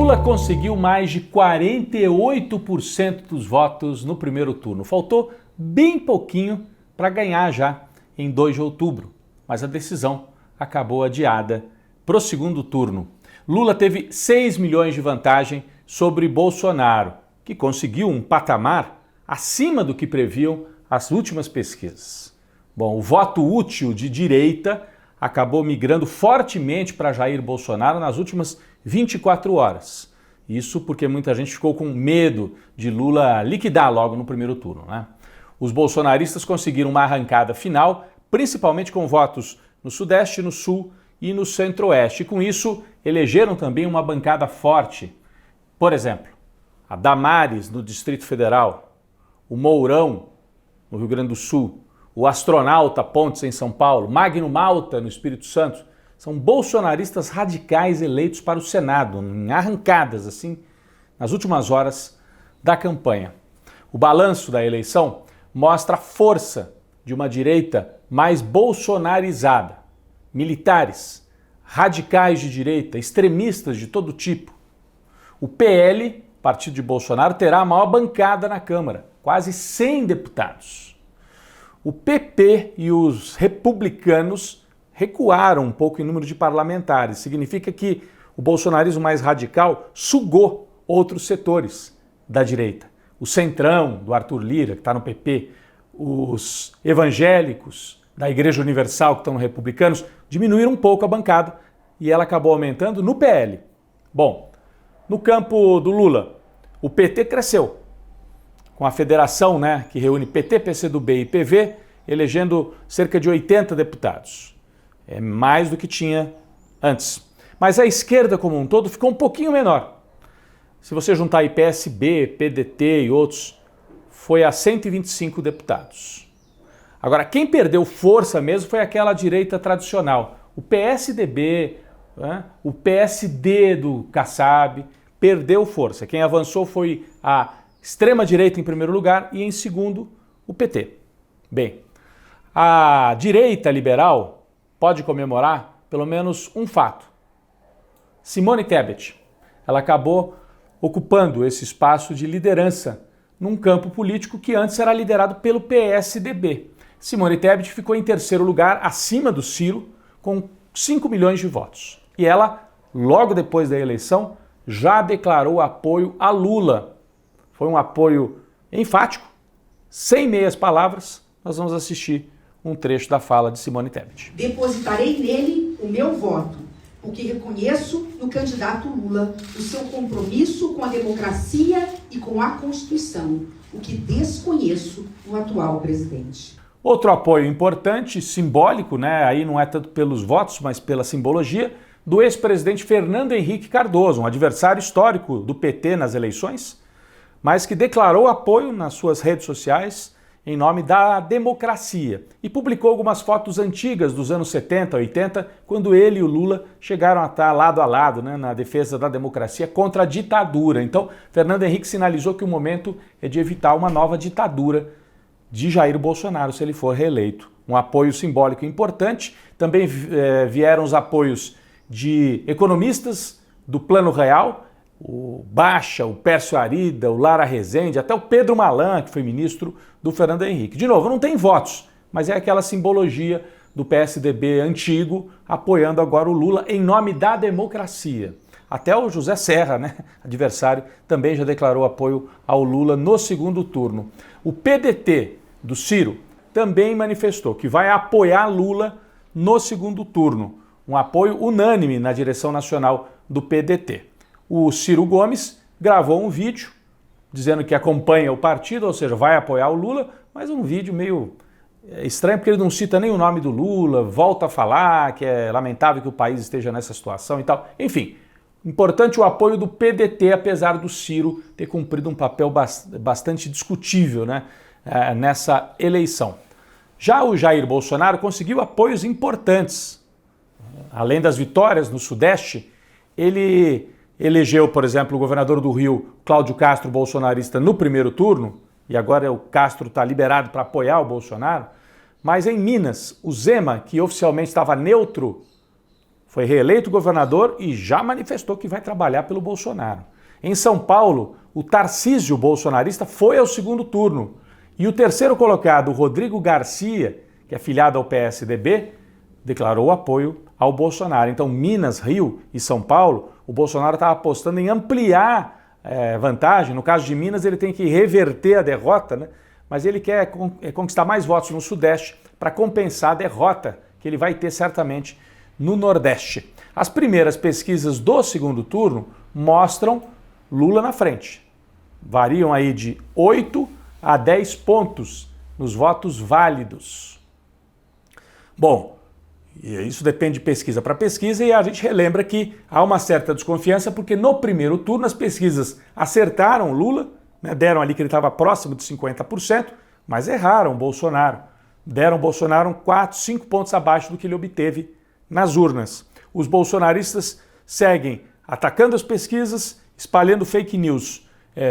Lula conseguiu mais de 48% dos votos no primeiro turno. Faltou bem pouquinho para ganhar já em 2 de outubro, mas a decisão acabou adiada para o segundo turno. Lula teve 6 milhões de vantagem sobre Bolsonaro, que conseguiu um patamar acima do que previam as últimas pesquisas. Bom, o voto útil de direita acabou migrando fortemente para Jair Bolsonaro nas últimas 24 horas. Isso porque muita gente ficou com medo de Lula liquidar logo no primeiro turno, né? Os bolsonaristas conseguiram uma arrancada final, principalmente com votos no Sudeste, no Sul e no Centro-Oeste. E com isso, elegeram também uma bancada forte. Por exemplo, a Damares, no Distrito Federal, o Mourão, no Rio Grande do Sul, o astronauta Pontes, em São Paulo, Magno Malta, no Espírito Santo, são bolsonaristas radicais eleitos para o Senado, em arrancadas, assim, nas últimas horas da campanha. O balanço da eleição mostra a força de uma direita mais bolsonarizada. Militares, radicais de direita, extremistas de todo tipo. O PL, partido de Bolsonaro, terá a maior bancada na Câmara, quase 100 deputados. O PP e os republicanos recuaram um pouco em número de parlamentares. Significa que o bolsonarismo mais radical sugou outros setores da direita. O Centrão, do Arthur Lira, que está no PP, os evangélicos da Igreja Universal, que estão no Republicanos, diminuíram um pouco a bancada e ela acabou aumentando no PL. Bom, no campo do Lula, o PT cresceu, com a federação, que reúne PT, PCdoB e PV, elegendo cerca de 80 deputados. É mais do que tinha antes. Mas a esquerda como um todo ficou um pouquinho menor. Se você juntar aí PSB, PDT e outros, foi a 125 deputados. Agora, quem perdeu força mesmo foi aquela direita tradicional. O PSDB, o PSD do Kassab, perdeu força. Quem avançou foi a extrema-direita em primeiro lugar e em segundo o PT. Bem, a direita liberal pode comemorar pelo menos um fato. Simone Tebet, ela acabou ocupando esse espaço de liderança num campo político que antes era liderado pelo PSDB. Simone Tebet ficou em terceiro lugar, acima do Ciro, com 5 milhões de votos. E ela, logo depois da eleição, já declarou apoio a Lula. Foi um apoio enfático, sem meias palavras. Nós vamos assistir um trecho da fala de Simone Tebet. Depositarei nele o meu voto, porque reconheço no candidato Lula o seu compromisso com a democracia e com a Constituição, o que desconheço no atual presidente. Outro apoio importante, simbólico, aí não é tanto pelos votos, mas pela simbologia, do ex-presidente Fernando Henrique Cardoso, um adversário histórico do PT nas eleições, mas que declarou apoio nas suas redes sociais em nome da democracia e publicou algumas fotos antigas dos anos 70, 80, quando ele e o Lula chegaram a estar lado a lado na defesa da democracia contra a ditadura. Então, Fernando Henrique sinalizou que o momento é de evitar uma nova ditadura de Jair Bolsonaro se ele for reeleito. Um apoio simbólico importante. Também vieram os apoios de economistas do Plano Real, o Baixa, o Pércio Arida, o Lara Rezende, até o Pedro Malan, que foi ministro do Fernando Henrique. De novo, não tem votos, mas é aquela simbologia do PSDB antigo apoiando agora o Lula em nome da democracia. Até o José Serra, adversário, também já declarou apoio ao Lula no segundo turno. O PDT do Ciro também manifestou que vai apoiar Lula no segundo turno. Um apoio unânime na direção nacional do PDT. O Ciro Gomes gravou um vídeo dizendo que acompanha o partido, ou seja, vai apoiar o Lula, mas um vídeo meio estranho porque ele não cita nem o nome do Lula, volta a falar que é lamentável que o país esteja nessa situação e tal. Enfim, importante o apoio do PDT, apesar do Ciro ter cumprido um papel bastante discutível nessa eleição. Já o Jair Bolsonaro conseguiu apoios importantes. Além das vitórias no Sudeste, ele elegeu, por exemplo, o governador do Rio, Cláudio Castro, bolsonarista, no primeiro turno, e agora o Castro está liberado para apoiar o Bolsonaro, mas em Minas, o Zema, que oficialmente estava neutro, foi reeleito governador e já manifestou que vai trabalhar pelo Bolsonaro. Em São Paulo, o Tarcísio bolsonarista foi ao segundo turno. E o terceiro colocado, o Rodrigo Garcia, que é filiado ao PSDB, declarou apoio ao Bolsonaro. Então, Minas, Rio e São Paulo, o Bolsonaro estava apostando em ampliar vantagem. No caso de Minas, ele tem que reverter a derrota, né? Mas ele quer conquistar mais votos no Sudeste para compensar a derrota que ele vai ter certamente no Nordeste. As primeiras pesquisas do segundo turno mostram Lula na frente. Variam aí de 8 a 10 pontos nos votos válidos. Bom, isso depende de pesquisa para pesquisa e a gente relembra que há uma certa desconfiança porque no primeiro turno as pesquisas acertaram Lula, né, deram ali que ele estava próximo de 50%, mas erraram Bolsonaro. Deram Bolsonaro 4, 5 pontos abaixo do que ele obteve nas urnas. Os bolsonaristas seguem atacando as pesquisas, espalhando fake news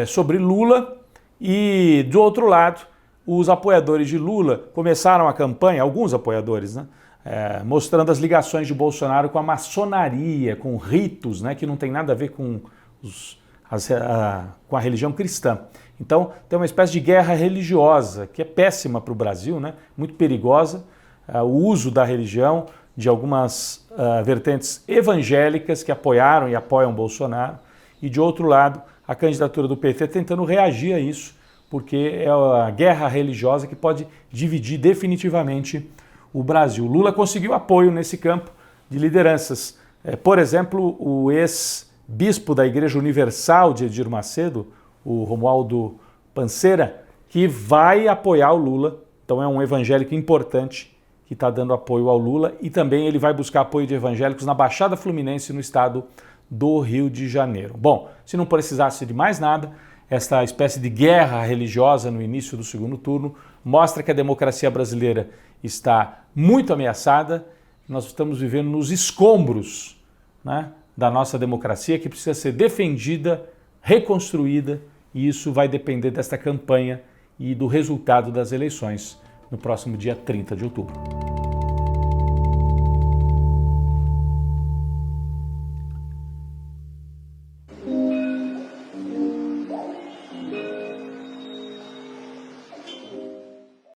sobre Lula e, do outro lado, os apoiadores de Lula começaram a campanha, alguns apoiadores, né, mostrando as ligações de Bolsonaro com a maçonaria, com ritos, né, que não tem nada a ver com a religião cristã. Então, tem uma espécie de guerra religiosa, que é péssima para o Brasil, né? Muito perigosa, o uso da religião de algumas vertentes evangélicas que apoiaram e apoiam Bolsonaro, e de outro lado, a candidatura do PT tentando reagir a isso, porque é a guerra religiosa que pode dividir definitivamente o Brasil. Lula conseguiu apoio nesse campo de lideranças. Por exemplo, o ex-bispo da Igreja Universal de Edir Macedo, o Romualdo Panceira, que vai apoiar o Lula. Então é um evangélico importante que está dando apoio ao Lula e também ele vai buscar apoio de evangélicos na Baixada Fluminense, no estado do Rio de Janeiro. Bom, se não precisasse de mais nada, esta espécie de guerra religiosa no início do segundo turno mostra que a democracia brasileira está muito ameaçada. Nós estamos vivendo nos escombros, né, da nossa democracia, que precisa ser defendida, reconstruída, e isso vai depender desta campanha e do resultado das eleições no próximo dia 30 de outubro.